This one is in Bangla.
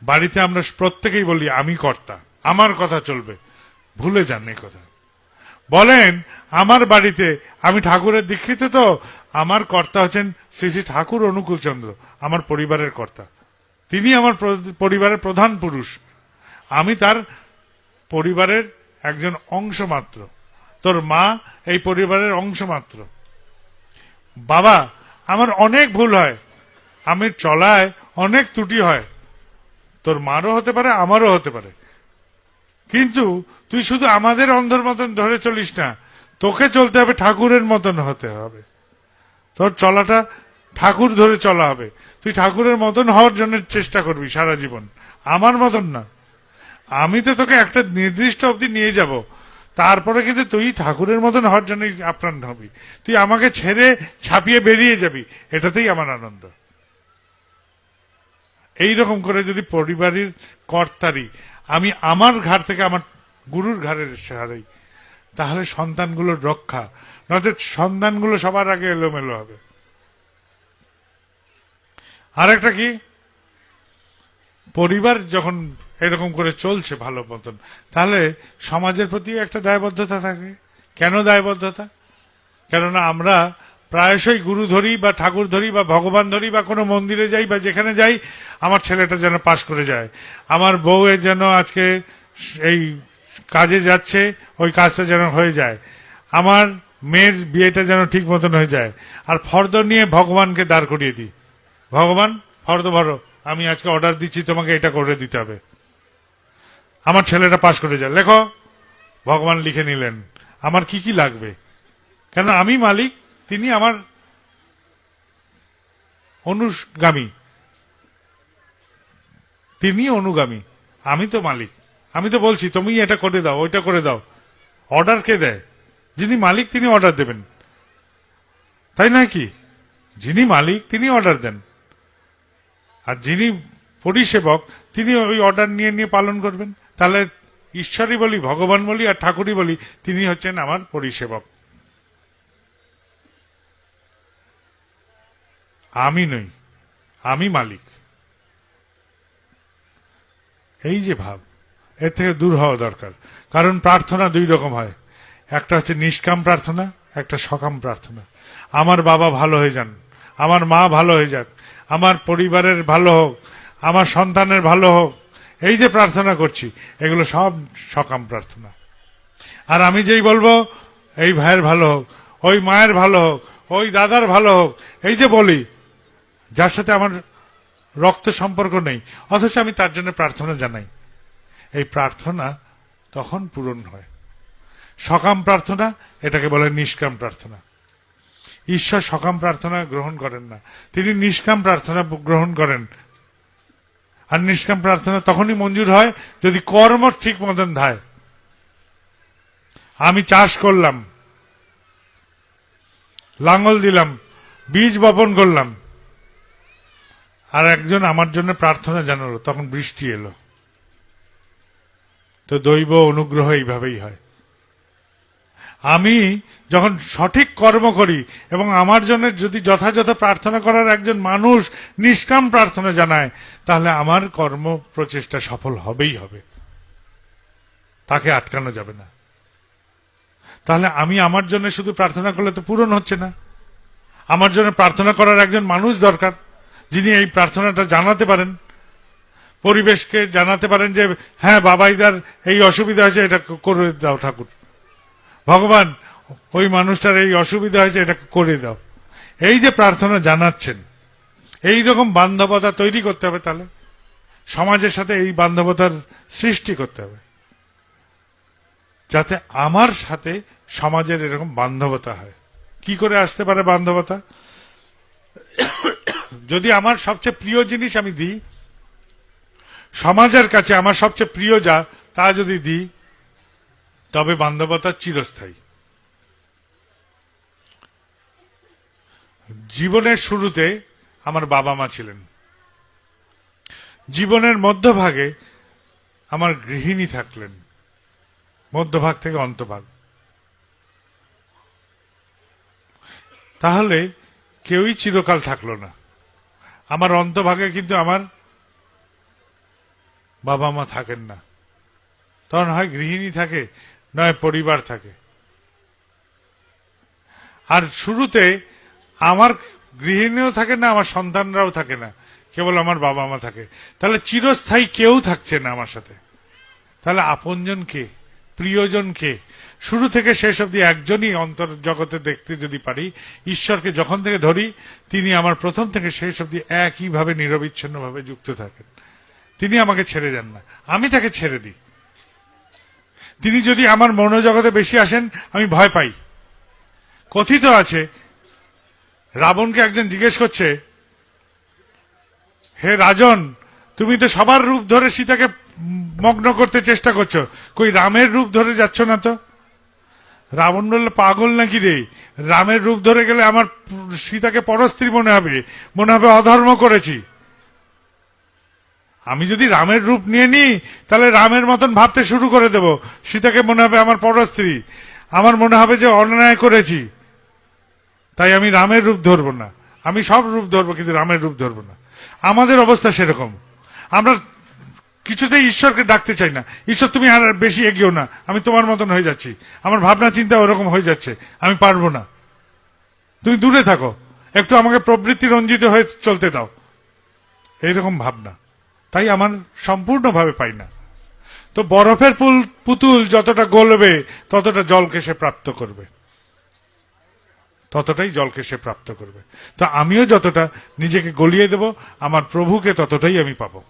বাড়িতে আমরা প্রত্যেকেই বলি আমি কর্তা, আমার কথা চলবে। ভুলে যান এই কথা। বলেন আমার বাড়িতে আমি ঠাকুরের দীক্ষিত, তো আমার কর্তা হচ্ছেন শ্রী শ্রী ঠাকুর অনুকূল চন্দ্র, আমার পরিবারের কর্তা। তিনি আমার পরিবারের প্রধান পুরুষ, আমি তার পরিবারের একজন অংশ মাত্র। তোর মা এই পরিবারের অংশ মাত্র। বাবা, আমার অনেক ভুল হয়, আমি চলায় অনেক ত্রুটি হয়, তোর মারও হতে পারে আমারও হতে পারে, কিন্তু তুই শুধু আমাদের অন্ধের মতন ধরে চলিস না, তোকে চলতে হবে ঠাকুরের মতন হতে হবে। তোর চলাটা ঠাকুর ধরে চলা হবে, তুই ঠাকুরের মতন হওয়ার জন্য চেষ্টা করবি সারা জীবন, আমার মতন না। আমি তো তোকে একটা নির্দিষ্ট অবধি নিয়ে যাব, তারপরে কিন্তু তুই ঠাকুরের মতন হওয়ার জন্য আপ্রাণ হবি। তুই আমাকে ছেড়ে ছাপিয়ে বেরিয়ে যাবি, এটাতেই আমার আনন্দ। এইরকম করে যদি পরিবারের কর্তারি আমি আমার ঘাড় থেকে আমার গুরুর ঘাড়ে সারাই, তাহলে সন্তানগুলোর রক্ষা, নয়তো সন্তানগুলো সবার আগে এলোমেলো হবে। আর একটা কি, পরিবার যখন এরকম করে চলছে ভালো মতন, তাহলে সমাজের প্রতি একটা দায়বদ্ধতা থাকে। কেন দায়বদ্ধতা? কেননা আমরা প্রায়শই গুরু ধরি বা ঠাকুর ধরি বা ভগবান ধরি বা কোনো মন্দিরে যাই বা যেখানে যাই, আমার ছেলেটা যেন পাশ করে যায়, আমার বউয়ের যেন আজকে এই কাজে যাচ্ছে ওই কাজটা যেন হয়ে যায়, আমার মেয়ের বিয়েটা যেন ঠিক মতন হয়ে যায়। আর ফর্দ নিয়ে ভগবানকে দাঁড় করিয়ে দিই, ভগবান ফর্দ ভরো, আমি আজকে অর্ডার দিচ্ছি তোমাকে এটা করে দিতে হবে, আমার ছেলেটা পাশ করে যায়, লেখো। ভগবান লিখে নিলেন, আমার কি কি লাগবে, কেন আমি মালিক, তিনি আমার অনুগামী, তিনি অনুগামী, আমি তো মালিক। আমি তো বলছি তুমি এটা করে দাও, ওইটা করে দাও। অর্ডার কে দেয়? যিনি মালিক তিনি অর্ডার দেবেন, তাই নয় কি? যিনি মালিক তিনি অর্ডার দেন, আর যিনি পরিষেবক তিনি ওই অর্ডার নিয়ে নিয়ে পালন করবেন। তাহলে ঈশ্বরই বলি, ভগবান বলি আর ঠাকুরই বলি, তিনি হচ্ছেন আমার পরিষেবক, আমি নই, আমি মালিক। এই যে ভাব, এর থেকে দূর হওয়া দরকার। কারণ প্রার্থনা দুই রকম হয়, একটা হচ্ছে নিষ্কাম প্রার্থনা, একটা সকাম প্রার্থনা। আমার বাবা ভালো হয়ে যান, আমার মা ভালো হয়ে যাক, আমার পরিবারের ভালো হোক, আমার সন্তানের ভালো হোক, এই যে প্রার্থনা করছি এগুলো সব সকাম প্রার্থনা। আর আমি যেই বলবো এই ভাইয়ের ভালো হোক, ওই মায়ের ভালো হোক, ওই দাদার ভালো হোক, এই যে বলি, যার সাথে আমার রক্ত সম্পর্ক নেই, অথচ আমি তার জন্য প্রার্থনা জানাই, এই প্রার্থনা তখন পূরণ হয়। সকাম প্রার্থনা, এটাকে বলে নিষ্কাম প্রার্থনা। ঈশ্বর সকাম প্রার্থনা গ্রহণ করেন না, তিনি নিষ্কাম প্রার্থনা গ্রহণ করেন। আর নিষ্কাম প্রার্থনা তখনই মঞ্জুর হয় যদি কর্ম ঠিক মতন ধায়। আমি চাষ করলাম, লাঙ্গল দিলাম, বীজ বপন করলাম, আর একজন আমার জন্য প্রার্থনা জানালো, তখন বৃষ্টি এলো। তো দৈব অনুগ্রহ এইভাবেই হয়। আমি যখন সঠিক কর্ম করি এবং আমার জন্য যদি যথাযথ প্রার্থনা করার একজন মানুষ নিষ্কাম প্রার্থনা জানায়, তাহলে আমার কর্ম প্রচেষ্টা সফল হবেই হবে, তাকে আটকানো যাবে না। তাহলে আমি আমার জন্য শুধু প্রার্থনা করলে তো পূরণ হচ্ছে না, আমার জন্য প্রার্থনা করার একজন মানুষ দরকার, যিনি এই প্রার্থনাটা জানাতে পারেন, পরিবেশকে জানাতে পারেন যে হ্যাঁ বাবাইদার এই অসুবিধা হয়েছে, এটা করে দাও ঠাকুর, ভগবান ওই মানুষটার এই অসুবিধা হয়েছে, এটা করে দাও। এই যে প্রার্থনা জানাচ্ছেন, এই রকম বান্ধবতা তৈরি করতে হবে। তাহলে সমাজের সাথে এই বান্ধবতার সৃষ্টি করতে হবে, যাতে আমার সাথে সমাজের এরকম বান্ধবতা হয়। কি করে আসতে পারে বান্ধবতা? যদি আমার সবচেয়ে প্রিয় জিনিস আমি দিই, সমাজের কাছে আমার সবচেয়ে প্রিয় যা তা যদি দিই, তবে বান্ধবতা চিরস্থায়ী। জীবনের শুরুতে আমার বাবা মা ছিলেন, জীবনের মধ্যভাগে আমার গৃহিণী থাকলেন, মধ্যভাগ থেকে অন্তভাগ। তাহলে কেউই চিরকাল থাকলো না। আমার অন্তভাগে কিন্তু আমার বাবা মা থাকেন না, তখন হয় গৃহিণী থাকে, নয় পরিবার থাকে। আর শুরুতে আমার গৃহিণীও থাকে না, আমার সন্তানরাও থাকে না, কেবল আমার বাবা মা থাকে। তাহলে চিরস্থায়ী কেউ থাকছে না আমার সাথে। তাহলে আপনজন কে, প্রিয়জন কে? শুরু থেকে শেষ অব্দি একজনই অন্তর জগতে দেখতে যদি পারি, ঈশ্বরকে যখন থেকে ধরি, তিনি আমার প্রথম থেকে শেষ অব্দি একইভাবে নিরবিচ্ছিন্ন ভাবে যুক্ত থাকেন। তিনি আমাকে ছেড়ে যান না, আমি তাকে ছেড়ে দিই। তিনি যদি আমার মনোজগতে বেশি আসেন, আমি ভয় পাই। কথিত আছে, রাবণকে একজন জিজ্ঞেস করছে, হে রাজন, তুমি তো সবার রূপ ধরে সীতাকে মগ্ন করতে চেষ্টা করছো, কই রামের রূপ ধরে যাচ্ছ না তো? রাবণ বলল, পাগল নাকি রে, রামের রূপ ধরে গেলে আমার সীতাকে পরস্ত্রী মনে হবে, অধর্ম করেছি। আমি যদি রামের রূপ নিয়ে নিই, তাহলে রামের মতন ভাবতে শুরু করে দেব, সীতাকে মনে হবে আমার পরস্ত্রী, আমার মনে হবে যে অন্যায় করেছি। তাই আমি রামের রূপ ধরবো না, আমি সব রূপ ধরবো, কিন্তু রামের রূপ ধরবো না। আমাদের অবস্থা সেরকম। আমরা কিছুতেই ঈশ্বরকে ডাকতে চাই না, ঈশ্বর তুমি আর বেশি এগিয়েও না, আমি তোমার মতন হয়ে যাচ্ছি, আমার ভাবনা চিন্তা ওরকম হয়ে যাচ্ছে, আমি পারবো না, তুমি দূরে থাকো, একটু আমাকে প্রবৃত্তি রঞ্জিত হয়ে চলতে দাও, এইরকম ভাবনা। তাই আমার সম্পূর্ণভাবে পাই না। তো বরফের পুতুল যতটা গলবে, ততটা জলকে সে প্রাপ্ত করবে, ততটাই জলকে সে প্রাপ্ত করবে। তো আমিও যতটা নিজেকে গলিয়ে দেব, আমার প্রভুকে ততটাই আমি পাবো।